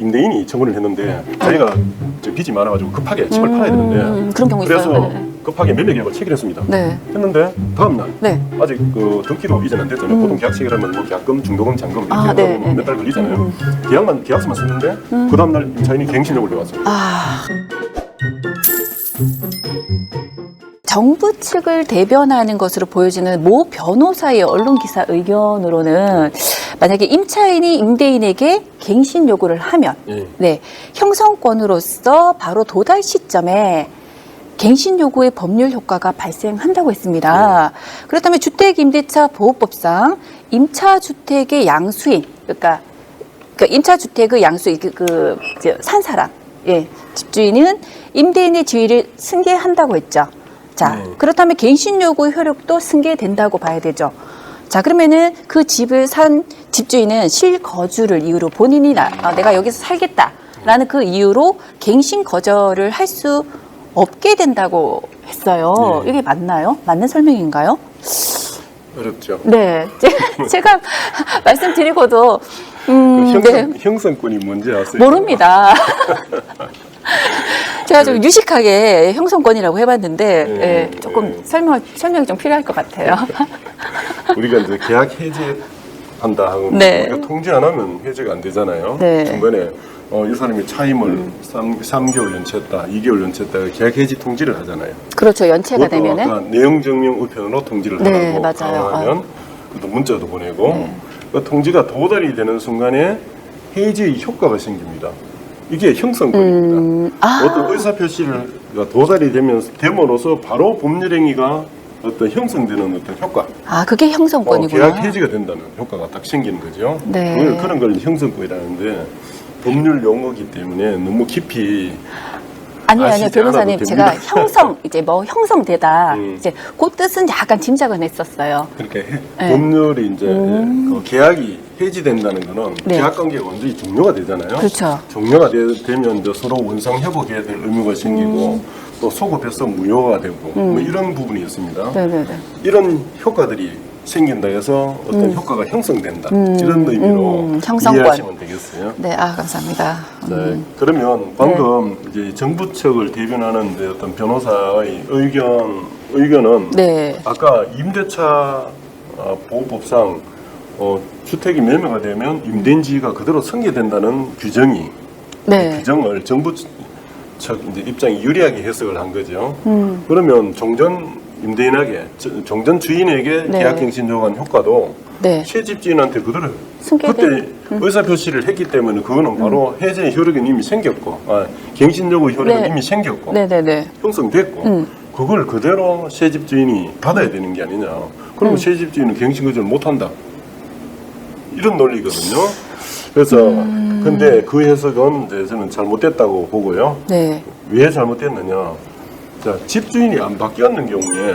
임대인이 청구를 했는데 저희가 빚이 많아가지고 급하게 집을 팔아야 되는데 그런 경우 그래서 있어요. 네. 급하게 매매 계약을 체결했습니다. 네. 했는데 다음날 네. 아직 그 등기도 이전 안 됐잖아요. 보통 계약 체결하면 뭐 계약금, 중도금, 잔금 이렇게 아, 네, 네. 몇 달 걸리잖아요. 계약서만 썼는데 그 다음날 임차인이 갱신력을 내왔어요. 아. 정부 측을 대변하는 것으로 보여지는 모 변호사의 언론기사 의견으로는 만약에 임차인이 임대인에게 갱신 요구를 하면 네, 형성권으로서 바로 도달 시점에 갱신 요구의 법률 효과가 발생한다고 했습니다. 그렇다면 주택임대차 보호법상 임차주택의 양수인, 그러니까 임차주택의 양수인 산 사람, 집주인은 임대인의 지위를 승계한다고 했죠. 자, 그렇다면 갱신 요구의 효력도 승계된다고 봐야 되죠. 자, 그러면은 그 집을 산 집주인은 실거주를 이유로 본인이 내가 여기서 살겠다라는 그 이유로 갱신 거절을 할 수 없게 된다고 했어요. 이게 맞나요? 맞는 설명인가요? 어렵죠. 네, 제가 말씀드리고도 형성권이 뭔지 아세요? 모릅니다. 제가 좀 유식하게 형성권이라고 해봤는데 조금 설명이 좀 필요할 것 같아요. 우리가 이제 계약 해지한다 하고 우리가 통지 안 하면 해지가 안 되잖아요. 중간에 이 사람이 차임을 3개월 연체했다, 2개월 연체했다 계약 해지 통지를 하잖아요. 그렇죠. 연체가 되면은 아까 내용 증명 우편으로 통지를 하고 하면 또 문자도 보내고 그 통지가 도달이 되는 순간에 해지의 효과가 생깁니다. 이게 형성권입니다. 어떤 의사표시가 도달이 됨으로써 바로 법률행위가 어떤 형성되는 어떤 효과. 그게 형성권이구나. 계약 해지가 된다는 효과가 딱 생기는 거죠. 네. 그런 걸 형성권이라는데 법률 용어이기 때문에 너무 깊이 아니요, 변호사님, 제가 형성되다. 이제 그 뜻은 약간 짐작은 했었어요. 그러니까 법률이 이제 그 계약이 해지된다는 거는 계약 관계가 완전히 종료가 되잖아요. 그렇죠. 종료가 되면 이제 서로 원상 회복해야 될 의무가 생기고 또 소급해서 무효가 되고 뭐 이런 부분이 있습니다. 네네네. 이런 효과들이 생긴다 해서 어떤 효과가 형성된다 이런 의미로 형성권. 이해하시면 되겠어요. 네, 감사합니다. 네, 그러면 방금 이제 정부 측을 대변하는 어떤 변호사의 의견은 아까 임대차 보호법상 주택이 매매가 되면 임대인 지위가 그대로 승계된다는 규정이 규정을 정부 측 이제 입장이 유리하게 해석을 한 거죠. 그러면 종전 임대인에게 종전 주인에게 계약갱신 요구한 효과도 실집주인한테 그대로 그때 의사표시를 했기 때문에 그거는 바로 해제의 효력은 이미 생겼고 갱신 요구 효력은 이미 생겼고 형성됐고 그걸 그대로 세집주인이 받아야 되는 게 아니냐. 그러면 세집주인은 갱신 거절을 못한다. 이런 논리거든요. 그래서 근데 그 해석은 이제 저는 잘못됐다고 보고요. 왜 잘못됐느냐? 자, 집주인이 안 바뀌었는 경우에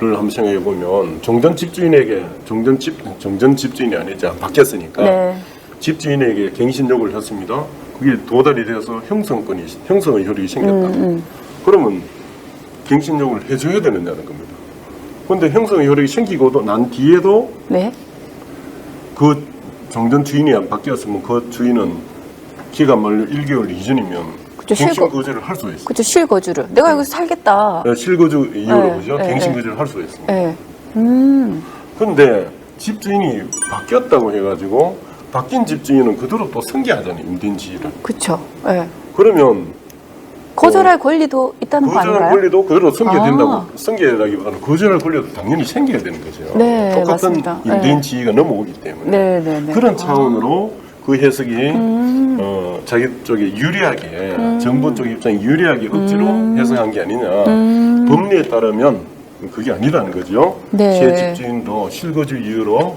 를 한번 생각해 보면 종전 집주인에게 종전 집주인이 아니지 안 바뀌었으니까 집주인에게 갱신 요구를 했습니다. 그게 도달이 돼서 형성의 효력이 생겼다. 그러면 갱신 요구를 해줘야 되느냐는 겁니다. 그런데 형성의 효력이 생기고도 난 뒤에도 그 종전 주인이 안 바뀌었으면 그 주인은 기간 만료 1개월 이전이면 갱신 거절을 할 수 있어요. 그렇죠. 실거주를. 내가 여기서 살겠다. 실거주 이유로 보죠. 갱신 거절을 할 수 있습니다. 그런데 집주인이 바뀌었다고 해가지고 바뀐 집주인은 그대로 또 승계하잖아요. 임대인 지위를. 그렇죠. 그러면 거절할 권리도 있다는 거 아닌가요? 거절할 권리도 그대로 승계된다고 승계라기보다는 거절할 권리도 당연히 생겨야 되는 거죠. 똑같은 맞습니다. 임대인 지위가 넘어오기 때문에 그런 차원으로 그 해석이 자기 쪽에 유리하게 정부 쪽 입장에 유리하게 억지로 해석한 게 아니냐. 법리에 따르면 그게 아니라는 거죠. 새 집주인도 실거주 이유로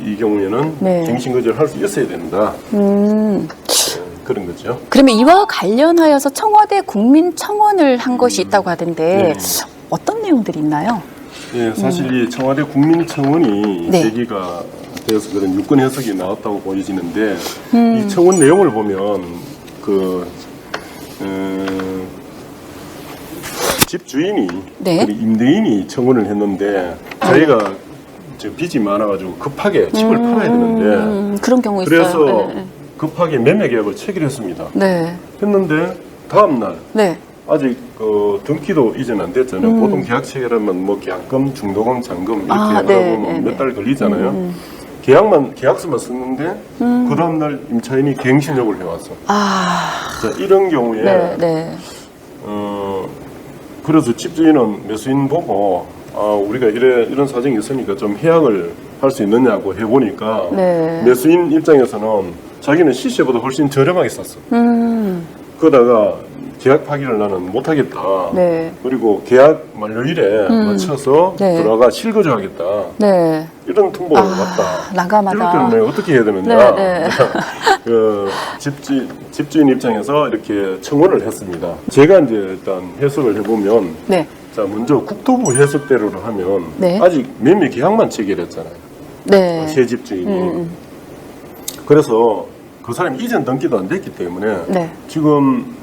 이 경우에는 갱신 거절을 할 수 있어야 된다. 그런 거죠. 그러면 이와 관련하여서 청와대 국민청원을 한 것이 있다고 하던데 어떤 내용들이 있나요? 사실 이 청와대 국민청원이 제기가 되어서 그런 유권 해석이 나왔다고 보여지는데 이 청원 내용을 보면 집주인이 임대인이 청원을 했는데 자기가 빚이 많아가지고 급하게 집을 팔아야 되는데 그런 경우 그래서 있어요. 급하게 매매 계약을 체결했습니다. 네. 했는데 다음 날 네. 아직 등기도 이전 안 됐잖아요. 보통 계약 체결하면 뭐 계약금, 중도금, 잔금 이렇게 하고 네. 몇 달 걸리잖아요. 계약서만 썼는데 그 다음 날 임차인이 갱신 요구를 해왔어. 자, 이런 경우에 네. 네. 그래서 집주인은 매수인 보고 우리가 이런 사정이 있으니까 좀 해약을 할 수 있느냐고 해보니까 네. 매수인 입장에서는 자기는 시세보다 훨씬 저렴하게 샀어. 그러다가 계약 파기를 나는 못하겠다. 네. 그리고 계약 만료일에 맞춰서 네. 들어가 실거주하겠다. 네. 이런 통보가 왔다. 난감하다. 이럴 때는 내가 어떻게 해야 되느냐. 네, 네. 집주인 입장에서 이렇게 청원을 했습니다. 제가 이제 일단 해석을 해보면 네. 자, 먼저 국토부 해석대로 하면 네. 아직 매매 계약만 체결했잖아요. 네. 새 집주인이. 그래서 그 사람이 이전 등기도 안 됐기 때문에 네. 지금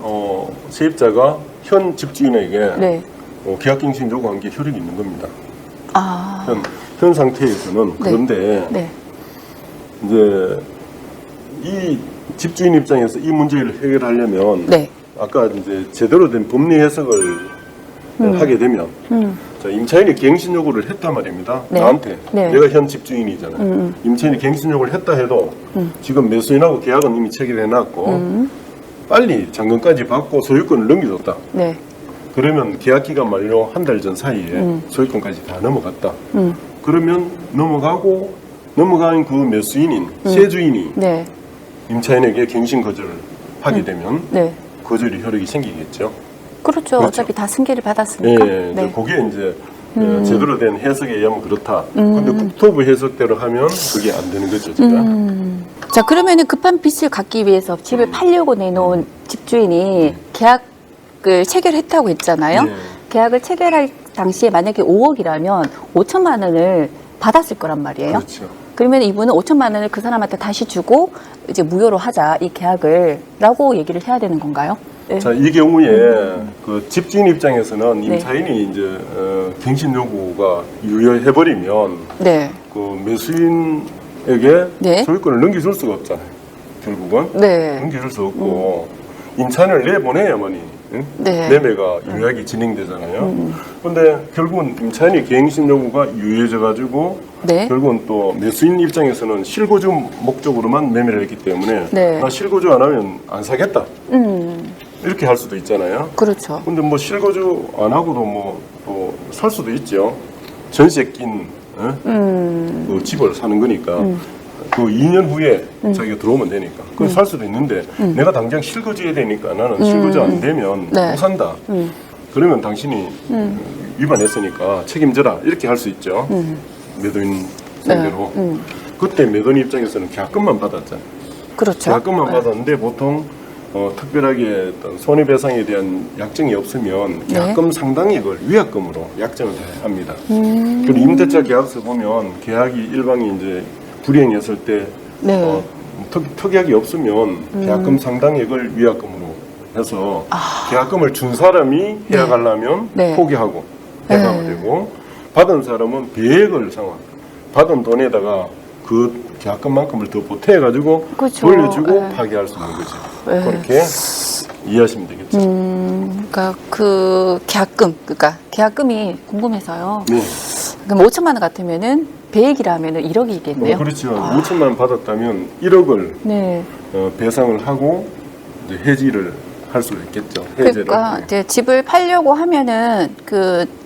세입자가 현 집주인에게 네. 계약갱신 요구한 게 효력이 있는 겁니다. 아. 현 상태에서는. 네. 그런데 네. 이제 이 집주인 입장에서 이 문제를 해결하려면 네. 아까 이제 제대로 된 법리 해석을 하게 되면 자, 임차인이 갱신 요구를 했단 말입니다. 네. 나한테. 네. 내가 현 집주인이잖아요. 임차인이 갱신 요구를 했다 해도 지금 매수인하고 계약은 이미 체결해놨고 빨리 잔금까지 받고 소유권을 넘겨줬다. 네. 그러면 계약 기간 만료 한 달 전 사이에 소유권까지 다 넘어갔다. 그러면 넘어간 그 매수인인 새 주인이 네. 임차인에게 갱신 거절을 하게 되면 네. 거절이 효력이 생기겠죠. 그렇죠. 그렇죠. 어차피 다 승계를 받았으니까. 예, 네. 그게 이제 제대로 된 해석에 의하면 그렇다. 근데 국토부 해석대로 하면 그게 안 되는 거죠, 제가. 자, 그러면은 급한 빚을 갚기 위해서 집을 팔려고 내놓은 집주인이 계약을 체결했다고 했잖아요. 네. 계약을 체결할 당시에 만약에 5억이라면 5천만 원을 받았을 거란 말이에요. 그렇죠. 그러면 이분은 5천만 원을 그 사람한테 다시 주고 이제 무효로 하자 이 계약을 라고 얘기를 해야 되는 건가요? 네. 자, 이 경우에 그 집주인 입장에서는 임차인이 이제 갱신 요구가 유효해버리면 네. 그 매수인에게 네. 소유권을 넘겨줄 수가 없잖아요. 결국은 네. 넘겨줄 수 없고 임차인을 내보내야만이 응? 네. 매매가 유효하게 진행되잖아요. 그런데 결국은 임차인이 갱신 요구가 유효해져가지고 네. 결국은 또 매수인 입장에서는 실거주 목적으로만 매매를 했기 때문에 네. 나 실거주 안 하면 안 사겠다 이렇게 할 수도 있잖아요. 그렇죠. 근데 뭐 실거주 안 하고도 뭐 또 살 수도 있죠. 전세 낀 그 집을 사는 거니까 그 2년 후에 자기가 들어오면 되니까 그걸 살 수도 있는데 내가 당장 실거주해야 되니까 나는 실거주 안 되면 네. 못 산다. 그러면 당신이 위반했으니까 책임져라 이렇게 할 수 있죠. 매도인 상대로. 그때 매도인 입장에서는 계약금만 받았잖아요. 그렇죠. 계약금만 네. 받았는데 보통 특별하게 어떤 손해배상에 대한 약정이 없으면 계약금 상당액을 위약금으로 약정을 합니다. 그리고 임대차 계약서 보면 계약이 일방이 이제 불이행했을 때 네. 특약이 없으면 계약금 상당액을 위약금으로 해서 계약금을 준 사람이 해약하려면 네. 포기하고 해가면 네. 되고 받은 사람은 배액을 상환 받은 돈에다가 그 계약금만큼을 더 보태가지고 그렇죠. 돌려주고 네. 파기할 수 있는 거죠. 네. 그렇게 이해하시면 되겠죠. 그러니까 그 계약금이 궁금해서요. 네. 그럼 5천만 원 같으면은 배액이라면은 1억이겠네요. 그렇죠. 5천만 원 받았다면 1억을 네. 배상을 하고 이제 해지를 할 수 있겠죠. 해제를. 그러니까 이제 집을 팔려고 하면은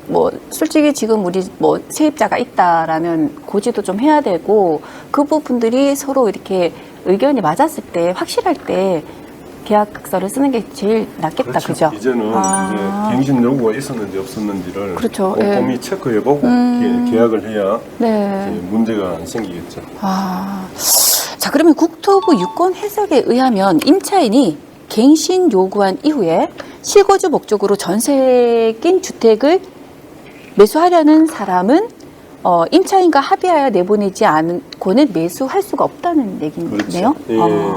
뭐 솔직히 지금 우리 뭐 세입자가 있다라는 고지도 좀 해야 되고 그 부분들이 서로 이렇게 의견이 맞았을 때 확실할 때 계약서를 쓰는 게 제일 낫겠다. 그렇죠. 그죠? 이제는 이제 갱신 요구가 있었는지 없었는지를 그렇죠. 꼼꼼히 체크해보고 계약을 해야 네. 이제 문제가 안 생기겠죠. 자, 그러면 국토부 유권 해석에 의하면 임차인이 갱신 요구한 이후에 실거주 목적으로 전세 낀 주택을 매수하려는 사람은 임차인과 합의하여 내보내지 않고는 매수할 수가 없다는 얘기네요. 그렇죠.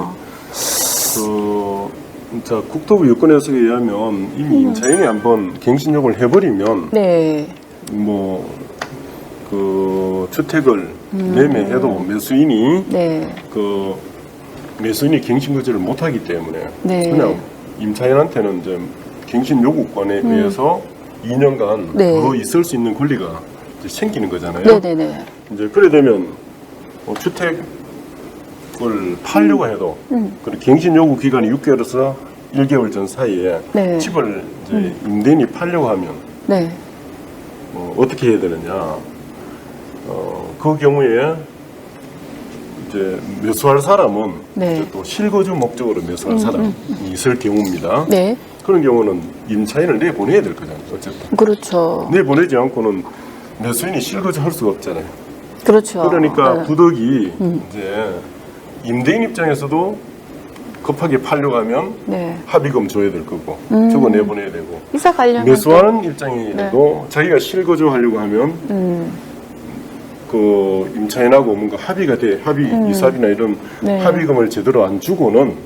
자, 국토부 유권 해석에 의하면 이미 임차인이 한번 갱신 요구를 해버리면 네. 뭐 그 주택을 매매해도 매수인이 네. 그 매수인이 갱신 거절을 못하기 때문에 네. 그냥 임차인한테는 이제 갱신 요구권에 의해서 2년간 네. 더 있을 수 있는 권리가 이제 생기는 거잖아요. 네네네. 이제 그래 되면 주택을 팔려고 해도 그 갱신 요구 기간이 6개월에서 1개월 전 사이에 네. 집을 이제 임대인이 팔려고 하면 네. 어떻게 해야 되느냐? 그 경우에 이제 매수할 사람은 네. 이제 또 실거주 목적으로 매수할 사람이 있을 경우입니다. 네. 그런 경우는 임차인을 내보내야 될 거잖아요. 어쨌든 그렇죠. 내보내지 않고는 매수인이 실거주 할 수가 없잖아요. 그렇죠. 그러니까 네. 부득이 이제 임대인 입장에서도 급하게 팔려고 하면 네. 합의금 줘야 될 거고 주고 내보내야 되고 이사 가려면 매수하는 입장에도 자기가 실거주 하려고 하면 그 임차인하고 뭔가 합의가 돼 합의 이사비나 이런 네. 합의금을 제대로 안 주고는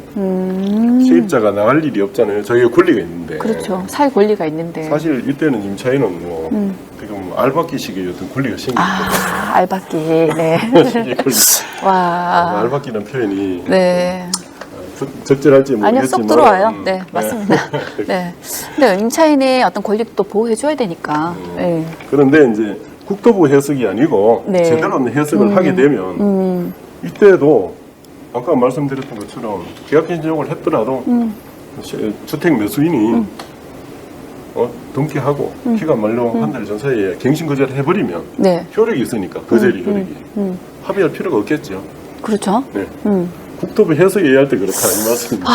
세입자가 나갈 일이 없잖아요. 자기가 권리가 있는데. 그렇죠. 살 권리가 있는데. 사실 이때는 임차인은 뭐 지금 알박기식의 어떤 권리가 생기기 때문에 알박기. 네. 와. 알박기는 표현이 네. 적절할지 모르겠지만 아니요, 쏙 들어와요. 네, 맞습니다. 네. 근데 임차인의 어떤 권리도 또 보호해줘야 되니까. 네. 그런데 이제 국토부 해석이 아니고 네. 제대로 해석을 하게 되면 이때도 아까 말씀드렸던 것처럼 계약갱신요구를 했더라도 주택 매수인이 등기하고 기간 만료 한 달 전 사이에 갱신거절을 해버리면 네. 효력이 있으니까 거절이 효력이 합의할 필요가 없겠죠. 그렇죠. 네. 국토부 해석 이해할 때 그렇다 이 말씀입니다.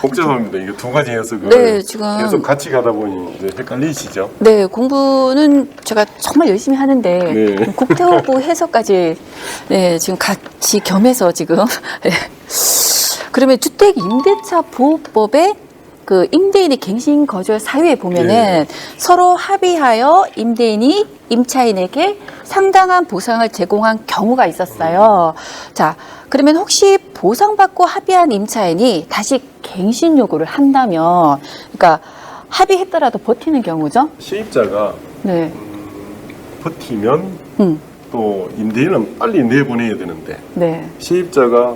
복잡합니다. 이게 두 가지 해석을 네, 지금 계속 같이 가다 보니 이제 헷갈리시죠? 네, 공부는 제가 정말 열심히 하는데 네. 국토부 해석까지 네, 지금 같이 겸해서 지금 네. 그러면 주택 임대차 보호법에 그 임대인의 갱신 거절 사유에 보면은 네. 서로 합의하여 임대인이 임차인에게 상당한 보상을 제공한 경우가 있었어요. 자, 그러면 혹시 보상받고 합의한 임차인이 다시 갱신 요구를 한다면, 그러니까 합의했더라도 버티는 경우죠? 세입자가 네. 버티면 음. 또 임대인은 빨리 내보내야 되는데 네. 세입자가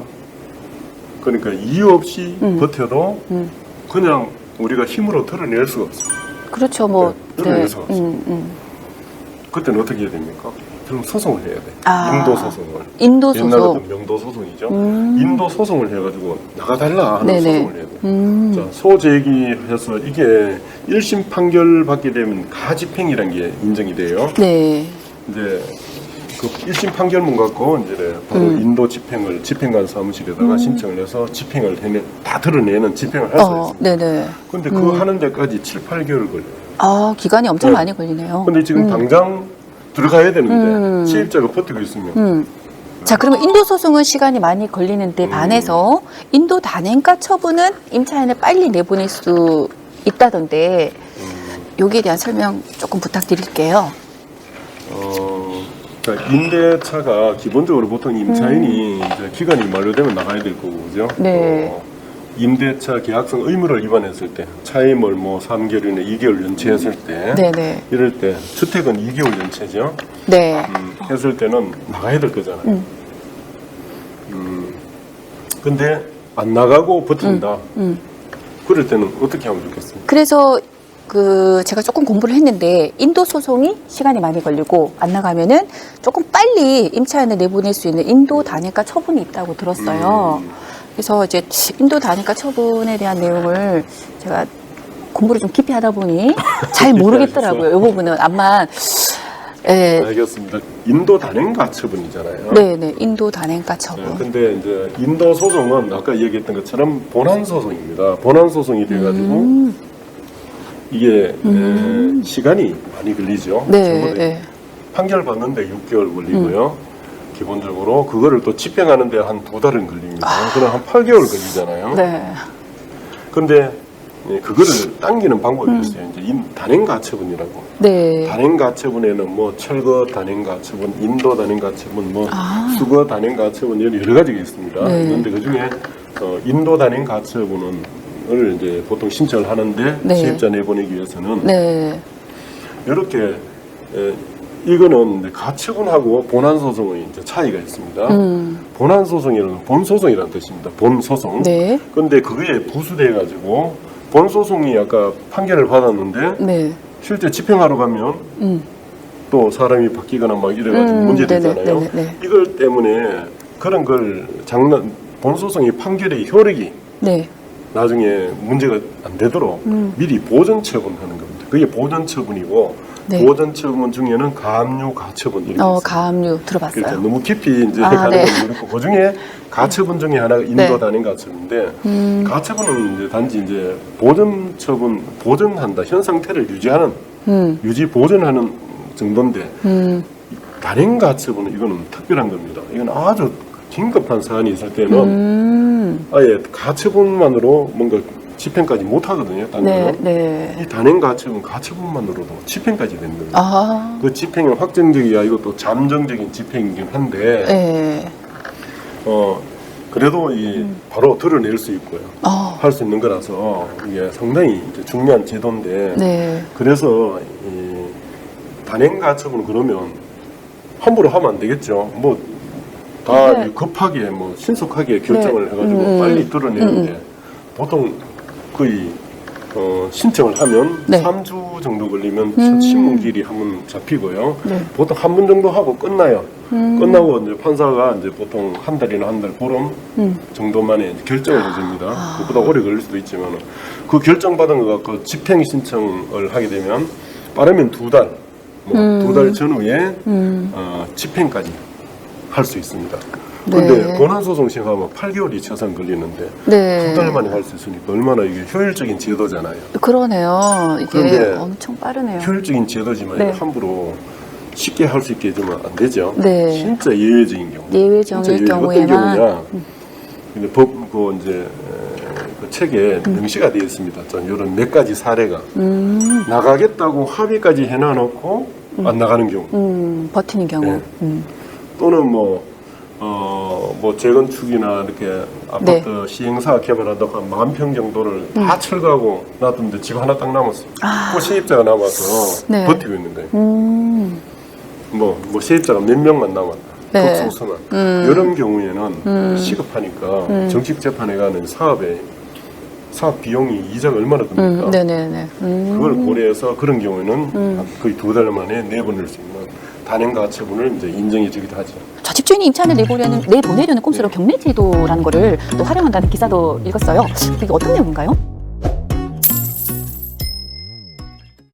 그러니까 이유 없이 버텨도 그냥 우리가 힘으로 털어낼 수가 없어요. 그렇죠. 뭐. 네, 털어낼 수가 없어요. 그때는 어떻게 해야 됩니까? 그럼 소송을 해야 돼. 아. 인도 소송을. 인도 옛날 소송. 같은 명도 소송이죠. 인도 소송을 해가지고 나가달라 하는 네네. 소송을 해야 돼. 자, 소제기해서 이게 1심 판결 받게 되면 가집행이라는 게 인정이 돼요. 네. 이제 그 1심 판결문 갖고 이제 바로 인도 집행관 사무실에다가 신청을 해서 집행을 다 드러내는 집행을 할 수가 있습니다. 네네. 근데 그거 하는 데까지 7, 8개월 걸려요. 아, 기간이 엄청 네. 많이 걸리네요. 근데 지금 당장 들어가야 되는데 세입자가 버티고 있으면 자, 그러면 인도 소송은 시간이 많이 걸리는데 반해서 인도 단행가 처분은 임차인을 빨리 내보낼 수 있다던데 여기에 대한 설명 조금 부탁드릴게요. 그러니까 임대차가 기본적으로 보통 임차인이 이제 기간이 만료되면 나가야 될 거고, 그죠? 네. 임대차 계약성 의무를 위반했을 때, 차임을 뭐 3개월이나 2개월 연체했을 때, 네네. 이럴 때 주택은 2개월 연체죠. 네. 했을 때는 나가야 될 거잖아요. 근데 안 나가고 버틴다. 그럴 때는 어떻게 하면 좋겠습니까? 그래서 그 제가 조금 공부를 했는데 인도 소송이 시간이 많이 걸리고 안 나가면은 조금 빨리 임차인을 내보낼 수 있는 인도 단일가 처분이 있다고 들었어요. 그래서 이제 인도 단일가 처분에 대한 내용을 제가 공부를 좀 깊이 하다 보니 잘 모르겠더라고요. 이 부분은 아마 예. 알겠습니다. 인도 단행가 처분이잖아요. 네네 인도 단행가 처분. 네, 근데 이제 인도 소송은 아까 얘기했던 것처럼 본안 소송입니다. 본안 소송이 돼가지고 이게 시간이 많이 걸리죠. 네. 네. 판결 받는데 6개월 걸리고요. 기본적으로 그거를 또 집행하는데 한 2달은 걸립니다. 그럼 한 8개월 걸리잖아요. 네. 근데 그거를 당기는 방법이 있어요. 이제 단행가 처분이라고. 네. 단행가 처분에는 뭐 철거 단행가 처분, 인도 단행가 처분, 뭐 수거 단행가 처분 이런 여러 가지가 있습니다. 네. 그런데 그 중에 인도 단행가 처분을 이제 보통 신청을 하는데 네. 세입자 내보내기 위해서는 네. 이렇게 이거는 이제 가처분하고 본안소송의 이제 차이가 있습니다. 본안소송이라는 본소송이라는 뜻입니다. 본소송. 네. 근데 그게 부수돼가지고 본소송이 아까 판결을 받았는데 네. 실제 집행하러 가면 또 사람이 바뀌거나 막 이래가지고 문제되잖아요. 네네. 이걸 때문에 그런 걸 본소송의 판결의 효력이 네. 나중에 문제가 안 되도록 미리 보전 처분하는 겁니다. 그게 보전 처분이고 네. 보전 처분 중에는 가압류, 가처분 이렇게 있어요. 가압류 들어봤어요. 그렇죠. 너무 깊이 이제 아, 가는 네. 건 그렇고 그 중에 가처분 중에 하나가 인도 네. 단행 가처분인데 가처분은 이제 단지 이제 보전 처분 보전한다 현 상태를 유지하는 유지 보전하는 정도인데 단행 가처분은 이거는 특별한 겁니다. 이건 아주 긴급한 사안이 있을 때는 아예 가처분만으로 뭔가 집행까지 못 하거든요. 네, 네. 이 단행 가처분만으로도 집행까지 되는 겁니다. 아, 그 집행은 확정적이야 이것도 잠정적인 집행이긴 한데 네. 그래도 이 바로 드러낼 수 있고요. 할 수 있는 거라서 이게 상당히 이제 중요한 제도인데 네. 그래서 이 단행 가처분 그러면 함부로 하면 안 되겠죠. 뭐 다 네. 급하게 뭐 신속하게 결정을 해가지고 빨리 드러내는데 보통 거의 신청을 하면 네. 3주 정도 걸리면 첫 신문길이 한 번 잡히고요. 네. 보통 한 번 정도 하고 끝나요. 끝나고 이제 판사가 이제 보통 한 달이나 한 달 보름 정도 만에 이제 결정을 해줍니다. 그보다 오래 걸릴 수도 있지만 그 결정 받은 거 갖고 집행 신청을 하게 되면 빠르면 2달, 뭐 2달 전후에 집행까지 할 수 있습니다. 그런데 네. 본안소송 시행하면 8개월이 최소한 걸리는데 네. 2달 만에 할 수 있으니까 얼마나 이게 효율적인 제도잖아요. 그러네요. 이게 그런데 엄청 빠르네요. 효율적인 제도지만 네. 함부로 쉽게 할 수 있게 해주면 안 되죠. 네. 진짜 예외적인 경우. 예외적인 경우에만. 어떤 경우냐? 근데 그 이제 그 책에 명시가 되어 있습니다. 좀 이런 몇 가지 사례가 나가겠다고 합의까지 해놔놓고 안 나가는 경우. 버티는 경우. 네. 또는 뭐 재건축이나 이렇게 아파트 시행사 개발하다가 한 10,000평 정도를 다 철거하고 놔뒀는데 집 하나 딱 남았어. 그 세입자가 남아서 네. 버티고 있는 거예요. 뭐 세입자가 몇 명만 남았다. 네. 극소수만. 이런 경우에는 시급하니까 정식 재판에 가는 사업 비용이 이자가 얼마나 듭니까? 네네네. 그걸 고려해서 그런 경우에는 거의 2달 만에 내보낼 수 있는 단행 가처분을 이제 인정해주기도 하죠. 저 집주인이 임차인을 내보내려는 꼼수로 경매제도라는 거를 또 활용한다는 기사도 읽었어요. 이게 어떤 내용인가요?